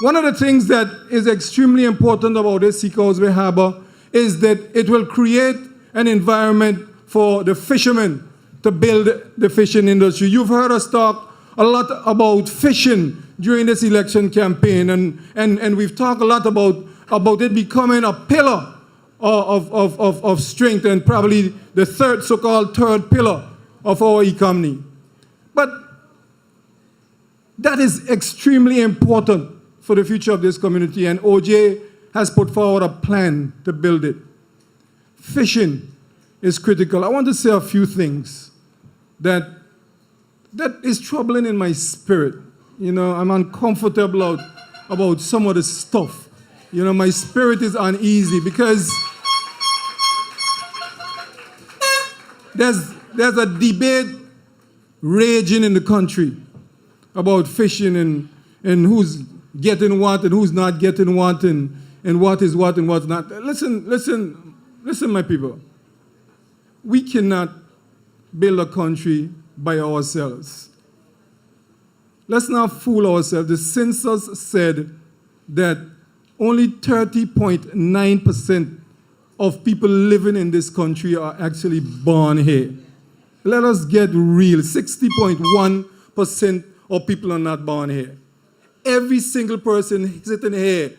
One of the things that is extremely important about this Sea Causeway Harbor is that it will create an environment for the fishermen to build the fishing industry. You've heard us talk a lot about fishing during this election campaign, and we've talked a lot about it becoming a pillar of strength and probably the so-called third pillar of our economy. But that is extremely important for the future of this community, and OJ has put forward a plan to build it. Fishing is critical. I want to say a few things that is troubling in my spirit. You know, I'm uncomfortable about some of the stuff. You know, my spirit is uneasy because there's a debate raging in the country about fishing and who's getting what and who's not getting what and what is what and what's not. Listen, my people. We cannot build a country by ourselves. Let's not fool ourselves. The census said that only 30.9% of people living in this country are actually born here. Let us get real. 60.1% of people are not born here. Every single person sitting here,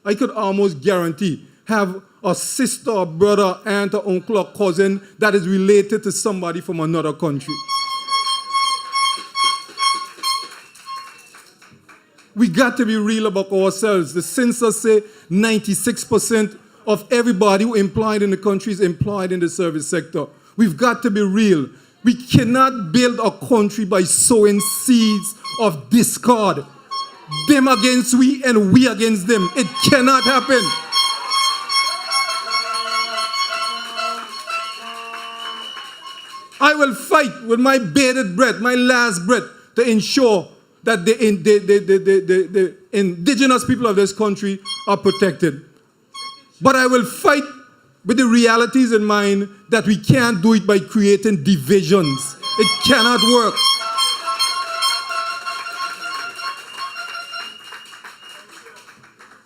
I could almost guarantee, have a sister, or brother, aunt, or uncle, or cousin that is related to somebody from another country. We got to be real about ourselves. The census say 96% of everybody who employed in the country is employed in the service sector. We've got to be real. We cannot build a country by sowing seeds of discord. Them against we and we against them. It cannot happen. I will fight with my bated breath, my last breath, to ensure that the indigenous people of this country are protected. But I will fight with the realities in mind that we can't do it by creating divisions. It cannot work.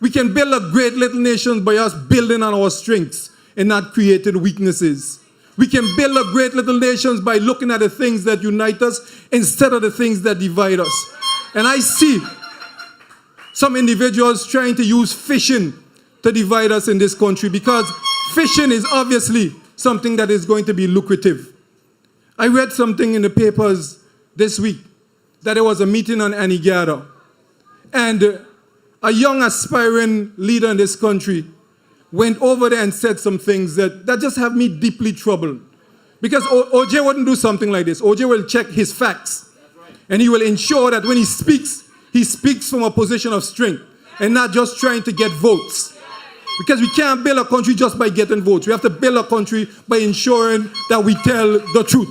We can build a great little nation by us building on our strengths and not creating weaknesses. We can build a great little nation by looking at the things that unite us instead of the things that divide us. And I see some individuals trying to use fishing to divide us in this country because fishing is obviously something that is going to be lucrative. I read something in the papers this week that there was a meeting on Anigada, and a young aspiring leader in this country went over there and said some things that just have me deeply troubled. Because OJ wouldn't do something like this. OJ will check his facts. And he will ensure that when he speaks from a position of strength and not just trying to get votes. Because we can't build a country just by getting votes. We have to build a country by ensuring that we tell the truth.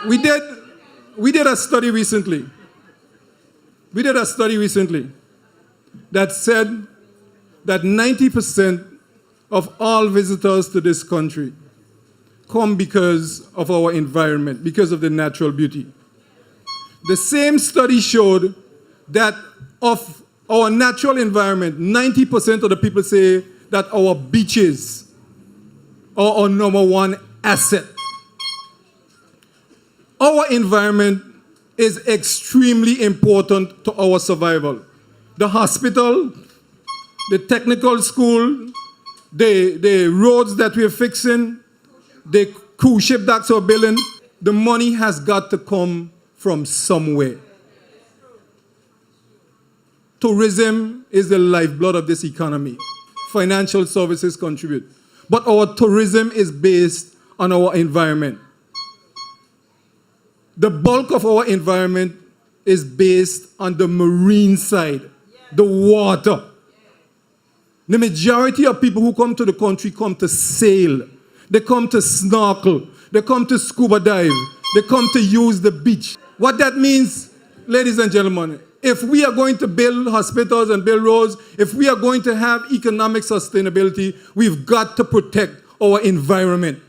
We did a study recently. That said that 90% of all visitors to this country come because of our environment, because of the natural beauty. The same study showed that of our natural environment, 90% of the people say that our beaches are our number one asset. Our environment is extremely important to our survival. The hospital, the technical school, the roads that we're fixing, the cruise ship docks are building, the money has got to come from somewhere. Tourism is the lifeblood of this economy. Financial services contribute. But our tourism is based on our environment. The bulk of our environment is based on the marine side, the water. The majority of people who come to the country come to sail. They come to snorkel. They come to scuba dive. They come to use the beach. What that means, ladies and gentlemen, if we are going to build hospitals and build roads, if we are going to have economic sustainability, we've got to protect our environment.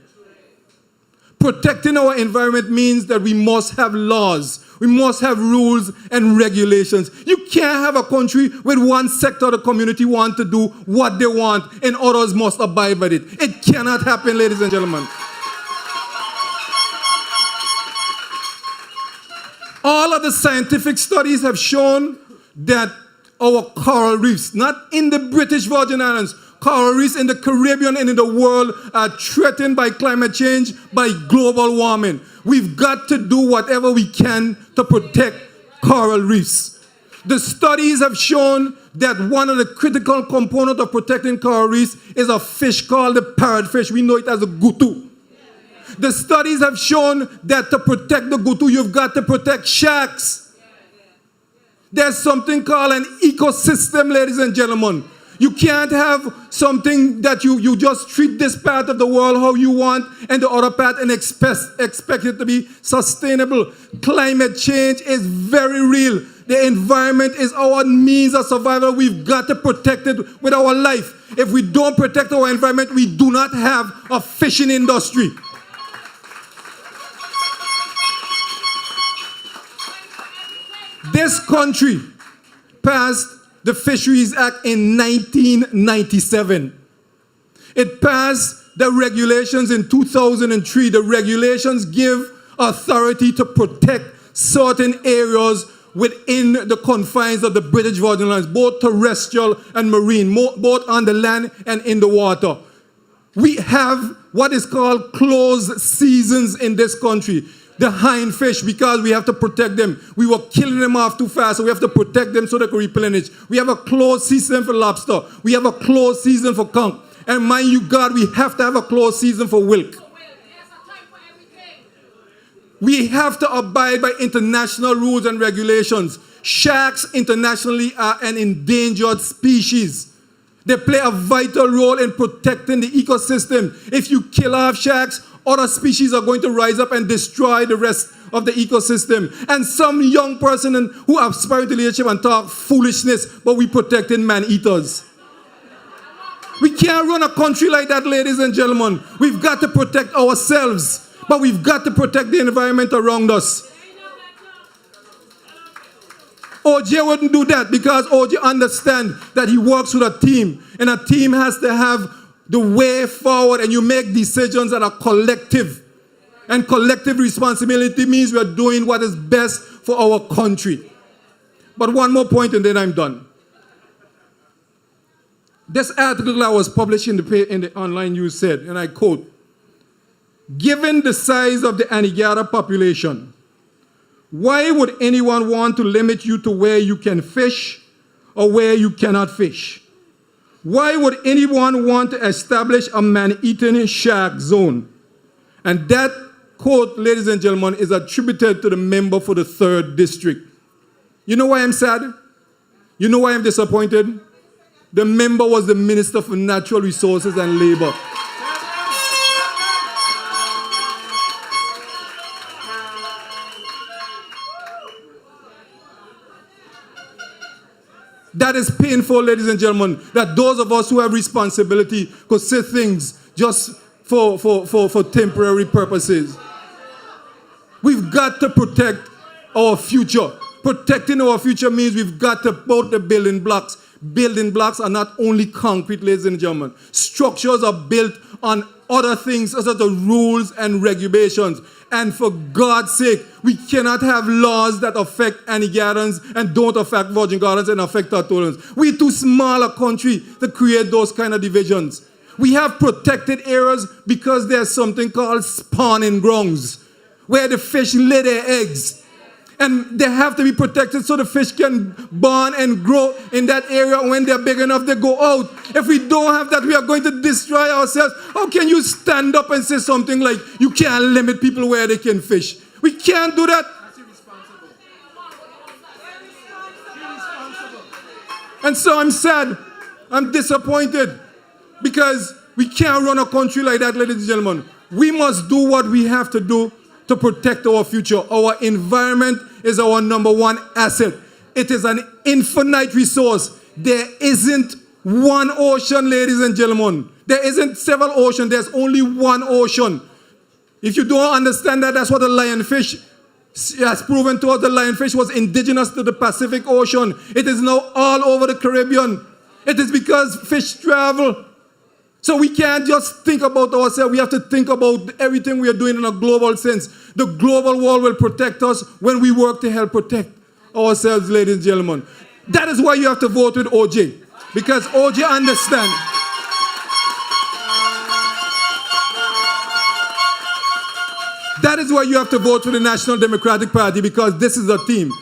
Protecting our environment means that we must have laws. We must have rules and regulations. You can't have a country where one sector of the community want to do what they want and others must abide by it. It cannot happen, ladies and gentlemen. All of the scientific studies have shown that our coral reefs, not in the British Virgin Islands, coral reefs in the Caribbean and in the world are threatened by climate change, by global warming. We've got to do whatever we can to protect coral reefs. The studies have shown that one of the critical components of protecting coral reefs is a fish called the parrotfish. We know it as a gutu. The studies have shown that to protect the gutu, you've got to protect sharks. There's something called an ecosystem, ladies and gentlemen. You can't have something that you just treat this part of the world how you want and the other part and expect it to be sustainable. Climate change is very real. The environment is our means of survival. We've got to protect it with our life. If we don't protect our environment, we do not have a fishing industry. This country passed the Fisheries Act in 1997. It passed the regulations in 2003. The regulations give authority to protect certain areas within the confines of the British Virgin Islands, both terrestrial and marine, both on the land and in the water. We have what is called closed seasons in this country. The hindfish, because we have to protect them. We were killing them off too fast, so we have to protect them so they can replenish. We have a closed season for lobster. We have a closed season for conch. And mind you, God, we have to have a closed season for wilk. We have to abide by international rules and regulations. Sharks internationally are an endangered species. They play a vital role in protecting the ecosystem. If you kill off sharks, other species are going to rise up and destroy the rest of the ecosystem. And some young person who aspire to leadership and talk foolishness, but we protecting man-eaters. We can't run a country like that, ladies and gentlemen. We've got to protect ourselves, but we've got to protect the environment around us. OJ wouldn't do that because OJ understands that he works with a team, and a team has to have the way forward, and you make decisions that are collective. And collective responsibility means we are doing what is best for our country. But one more point and then I'm done. This article that was published in the online news said, and I quote, "Given the size of the Aniguera population, why would anyone want to limit you to where you can fish or where you cannot fish? Why would anyone want to establish a man-eating shark zone?" And that quote, ladies and gentlemen, is attributed to the member for the 3rd District. You know why I'm sad? You know why I'm disappointed? The member was the Minister for Natural Resources and Labor. That is painful, ladies and gentlemen, that those of us who have responsibility could say things just for temporary purposes. We've got to protect our future. Protecting our future means we've got to put the building blocks. Building blocks are not only concrete, ladies and gentlemen. Structures are built on other things, such as the rules and regulations. And for God's sake, we cannot have laws that affect Aniguerans and don't affect Virgin Gardens and affect Tortolans. We're too small a country to create those kind of divisions. We have protected areas because there's something called spawning grounds, where the fish lay their eggs. And they have to be protected so the fish can born and grow in that area. When they're big enough, they go out. If we don't have that, we are going to destroy ourselves. How can you stand up and say something like, you can't limit people where they can fish? We can't do that. That's irresponsible. And so I'm sad. I'm disappointed. Because we can't run a country like that, ladies and gentlemen. We must do what we have to do to protect our future. Our environment is our #1 asset. It is an infinite resource. There isn't One ocean, ladies and gentlemen. There isn't several oceans, there's only one ocean. If you don't understand that, that's what the lionfish has proven to us. The lionfish was indigenous to the Pacific Ocean. It is now all over the Caribbean. It is because fish travel. So we can't just think about ourselves. We have to think about everything we are doing in a global sense. The global world will protect us when we work to help protect ourselves, ladies and gentlemen. That is why you have to vote with OJ. Because OJ understands. That is why you have to vote for the National Democratic Party, because this is a team.